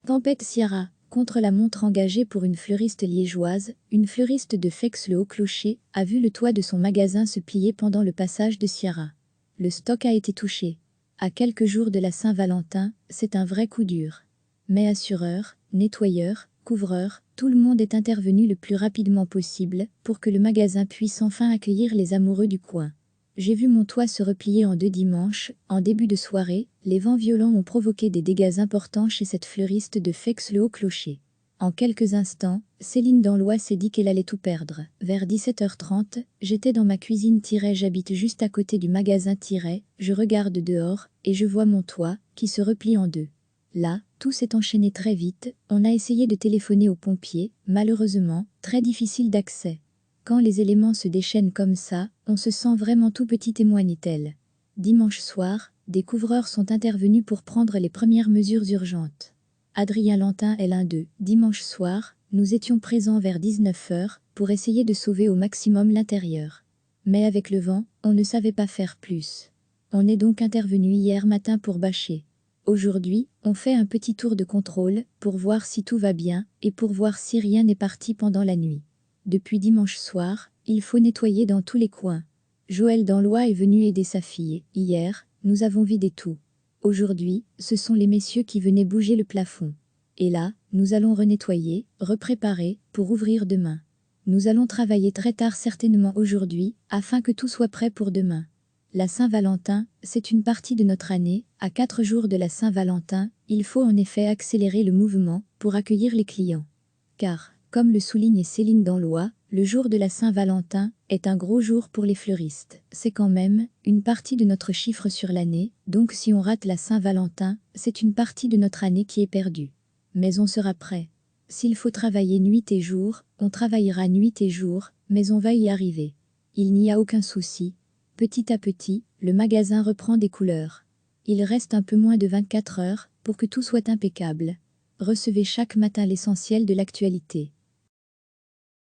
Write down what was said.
Tempête Ciara, contre-la-montre engagée pour une fleuriste liégeoise, une fleuriste de Fex-le-Haut-Clocher, a vu le toit de son magasin se plier pendant le passage de Ciara. Le stock a été touché. À quelques jours de la Saint-Valentin, c'est un vrai coup dur. Mais assureurs, nettoyeurs, couvreurs, tout le monde est intervenu le plus rapidement possible pour que le magasin puisse enfin accueillir les amoureux du coin. J'ai vu mon toit se replier en 2 dimanches. En début de soirée, les vents violents ont provoqué des dégâts importants chez cette fleuriste de Fex-le-Haut-Clocher. En quelques instants, Céline Danlois s'est dit qu'elle allait tout perdre. Vers 17h30, j'étais dans ma cuisine – j'habite juste à côté du magasin – je regarde dehors, et je vois mon toit, qui se replie en 2. Là, tout s'est enchaîné très vite, on a essayé de téléphoner aux pompiers, malheureusement, très difficile d'accès. Quand les éléments se déchaînent comme ça, on se sent vraiment tout petit, témoigne-t-elle. Dimanche soir, des couvreurs sont intervenus pour prendre les premières mesures urgentes. Adrien Lantin est l'un d'eux. Dimanche soir, nous étions présents vers 19h pour essayer de sauver au maximum l'intérieur. Mais avec le vent, on ne savait pas faire plus. On est donc intervenu hier matin pour bâcher. Aujourd'hui, on fait un petit tour de contrôle pour voir si tout va bien et pour voir si rien n'est parti pendant la nuit. Depuis dimanche soir, il faut nettoyer dans tous les coins. Joël Danlois est venu aider sa fille. Hier, nous avons vidé tout. Aujourd'hui, ce sont les messieurs qui venaient bouger le plafond. Et là, nous allons renettoyer, repréparer, pour ouvrir demain. Nous allons travailler très tard certainement aujourd'hui, afin que tout soit prêt pour demain. La Saint-Valentin, c'est une partie de notre année. À 4 jours de la Saint-Valentin, il faut en effet accélérer le mouvement pour accueillir les clients. Car, comme le souligne Céline Danlois, le jour de la Saint-Valentin est un gros jour pour les fleuristes. C'est quand même une partie de notre chiffre sur l'année, donc si on rate la Saint-Valentin, c'est une partie de notre année qui est perdue. Mais on sera prêt. S'il faut travailler nuit et jour, on travaillera nuit et jour, mais on va y arriver. Il n'y a aucun souci. Petit à petit, le magasin reprend des couleurs. Il reste un peu moins de 24 heures pour que tout soit impeccable. Recevez chaque matin l'essentiel de l'actualité.